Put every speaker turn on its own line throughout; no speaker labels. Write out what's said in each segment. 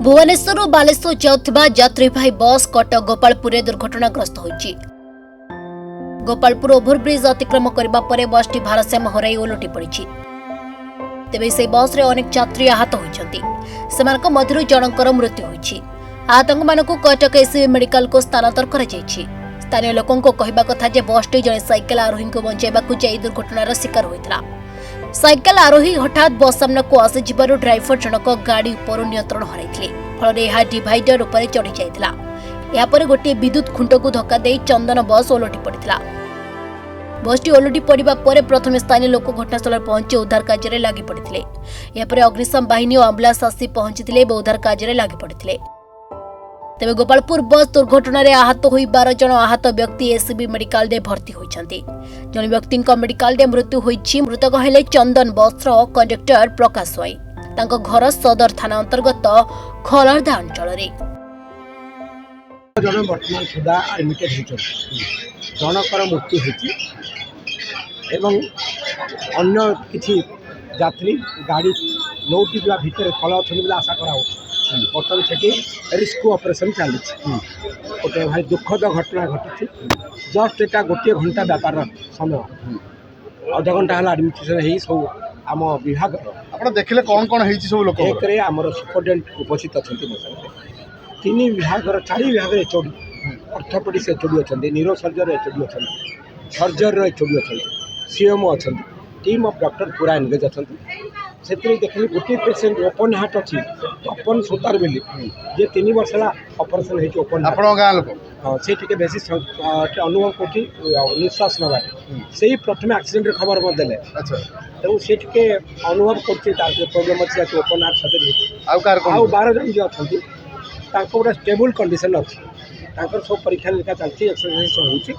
भुवनेश्वर बालेश्वर जाउथिबा यात्रीवाही बस कटक गोपालपुर दुर्घटनाग्रस्त होइछि। गोपालपुर ओभरब्रिज अतिक्रम करबा परे बसटी भारसाम्य हराई ओलटि पड़िछि। तेबे से बस रे अनेक यात्री आहत होइछन्ति। सेमानक मध्यरु जनकर मृत्यु होइछि। आहतंक मानकु कटक एससीबी मेडिकल को स्थानांतर करा जाइछि। स्थानीय लोकंको कहिबा कथा जे बसटी जने साइकेल आरोही को बंचाइबाकु जाई दुर्घटनार शिकार होइतला। साइकेल आरोही हठात बस सामना को आसी जिबारु ड्राइवर जनक गाड़ी उपर नियंत्रण हराइथिले। फल यह डिवाइडर उपर चढ़ी जाइतिला। या पर गोटे विद्युत खुंट को धक्का दे चंदन बस ओलटि पड़िथिला। बसटी ओलटि पड़िबा परे प्रथम स्थानीय लोक घटनास्थल पहुंची उद्धार कार्य लागि पड़िथिले। या पर अग्निशम बाहिनी और एम्बुलेंस आसी पहुंचीथिले और उद्धार कार्य लागि पड़िथिले। तेबे गोपालपुर बस दुर्घटना आहत होई 12 जन आहत व्यक्ति एससीबी मेडिकल दे भर्ती होइछन्ति। जन व्यक्ति मेडिकल दे मृत्यु होइछि। मृतक हेले चंदन बस कंडक्टर प्रकाश स्वाई। तांको घर सदर थाना अंतर्गत खलरदा अंचल रे
जन वर्तमान सुधा एडमिटेड होइछन्ति। जनकर मृत्यु होइछि एवं अन्य किछि यात्री गाड़ी नौटी भितर फल अछन बोला आशा करा बर्तमान से रेस्क्यू ऑपरेशन चली गोटे भाई दुखद घटना घटी। जस्ट एटा गोटे घंटा व्यापार समय अध घंटा है एडमिशन हो सब आम विभाग
आप देखिले कौन कौन है सब लोग
एक आमर सुपरडेन्ट उपस्थित अच्छा तीन विभाग 4 विभाग एचओडी अर्थोपेडिक्स एचओडी अच्छा न्यूरो सर्जरी एचओडी अच्छा सर्जरी एचओडी अच्छा सीएमओ अच्छा टीम ऑफ डॉक्टर पूरा एनगेज अच्छा से देखिए गोटे पेसेंट ओपन हार्ट अच्छी ओपन सुतार बेली जे 3 वर्ष है ऑपरेशन है ओपन
आप गाँ लोग
हाँ से बेसी अनुभव करी निश्वास नवा से प्रथम एक्सीडेंट खबर देले
अच्छा
तेणु सी अनुभव कर प्रोब्लेम अच्छी ओपन हार्ट सर्जरी आउ 12 जन जो अच्छा गोटे स्टेबल कंडीशन अच्छी सब परीक्षा निरीक्षा चलती एक्सरसाइज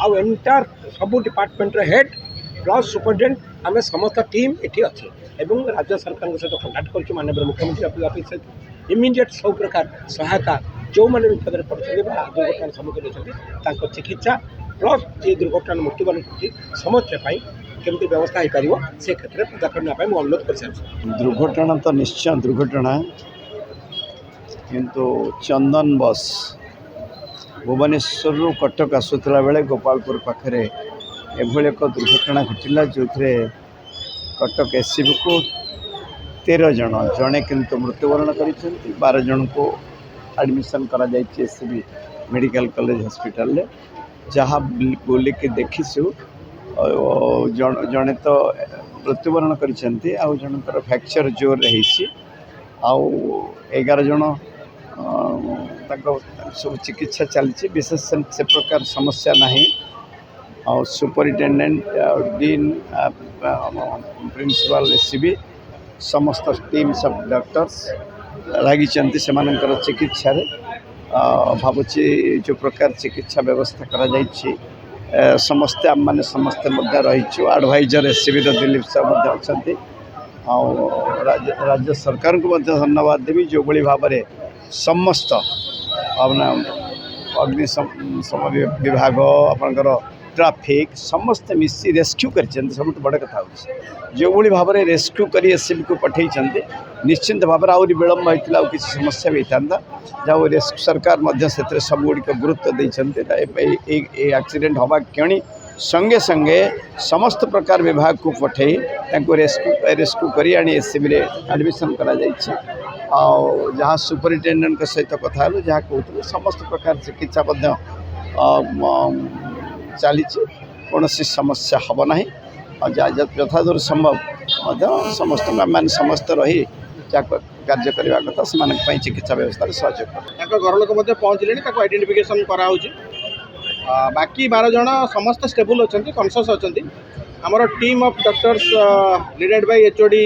हो एंटायर सब डिपार्टमेंट हेड प्लस सुपरडेन्ट आम समस्त टीम ये अच्छे एवं राज्य सरकार सहित कंटाक्ट कर माननीय मुख्यमंत्री ऑफिस सहित इमिडिएट सब प्रकार सहायता जो मैंने विपद पड़ते दुर्घटना सम्मुखीन होती चिकित्सा प्लस ये दुर्घटना मृत्युवरण होती समस्त केमती व्यवस्था हो पार से क्षेत्र में पदक्षेप नापी मुझे अनुरोध कर सारी।
दुर्घटना तो निश्चय दुर्घटना किंतु चंदन बस भुवनेश्वर कटक आसूला बेले गोपालपुर पाखे एभली एक दुर्घटना घटला जो कटक एससीबी को 13 जन जड़े किंतु मृत्युवरण कर 12 जन को एडमिशन करा जायछि एससीबी मेडिकल कॉलेज हॉस्पिटल ले जहाँ बोल के देखीसु जड़े तो मृत्युवरण कर जनकर फ्रैक्चर जोर रही आउ 11 जन सब चिकित्सा चलती विशेष से प्रकार समस्या नहीं और सुपरिटेंडेंट डीन प्रिंसिपल एससीबी समस्त टीम सब डॉक्टर्स लगी चिकित्सा भावुची जो प्रकार चिकित्सा व्यवस्था करा समस्ते आम मैंने समस्ते रहीचु एडवाइजर एससीबी दिलीप साहब अच्छा राज्य सरकार को धन्यवाद देवी जो बड़ी भाव में समस्त अग्निशम विभाग आपंकर ट्राफिक समस्त मिसी रेस्क्यू कर सब बड़ कथा जो भाव में रेस्क्यू कर एससीबी को पठे निश्चिंत भाव में आहरी विलम्ब होता किसी समस्या भी होता जहाँ रेस्क्यू सरकार से सब गुड़िक गुरुत्व देते एक्सीडेंट हवा क्षणी संगे संगे समस्त प्रकार विभाग को पठे रेस्क्यू कर एससीबी एडमिशन करा जहाँ सुपरिटेंडेंट सहित कथा जहाँ कहते समस्त प्रकार चिकित्सा चली कौन समस्या हम ना यथादूर संभव समस्त मान समस्त रही कार्य करने कथा से चिकित्सा व्यवस्था सहयोग
घर लोक पहुँचले आइडेंटिफिकेशन कराऊ बाकी 12 जन समस्त स्टेबल अच्छा कनसीयस अच्छा आमर team of doctors leaded by HOD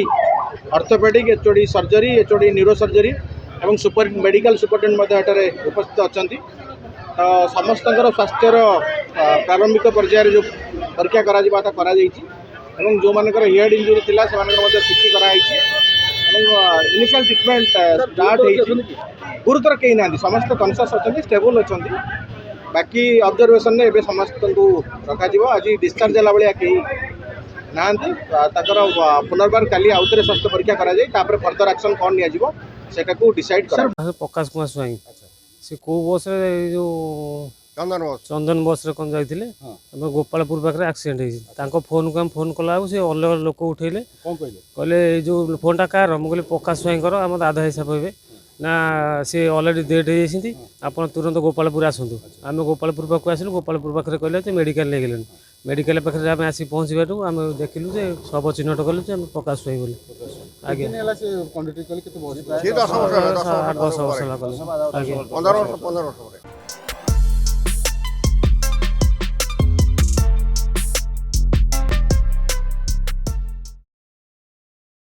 orthopaedic HOD surgery HOD neuro surgery एवं सुपर मेडिकल सुपरटेंडेंट उपस्थित अच्छा समस्त स्वास्थ्यर प्रारंभिक पर्यायर जो परीक्षा करा जो मानकर हेड इंजुरी थिला से सीटी कराई इनिशियल ट्रिटमेंट स्टार्ट हो गुरुतर कहीं ना समस्त कनसीयस अच्छा स्टेबल अच्छा बाकी ऑब्जर्वेशन ने एबे समस्त को रखा आज डिस्चार्ज है भाया कहीं ना पुनर्बार काली आउे स्वास्थ्य परीक्षा करा फर्दर एक्शन कौन नि ସେଟାକୁ ଡିସାଇଡ୍ କରା।
प्रकाश कुमार स्वाई से कौ बस जो चंदन बस कौन जाते गोपालपुर पाखे एक्सीडेंट फोन को फोन कला से अलग लोक उठेले कहले जो फोनटा कार मुझे प्रकाश स्वाई आम दादा हिसाब हे ना सी अलरेडी डेट हो आप तुरंत गोपालपुर आसतु आम गोपालपुर पाक आसलु गोपालपुर पाखे कहले मेडिकल ले गले मेडिकल पाखे आम आसी पहुँचू आम देखिलु शव चिन्हट कलु प्रकाश स्वाई बोली आगे
10 वर्ष
आठ 10 वर्ष आगे
15 वर्ष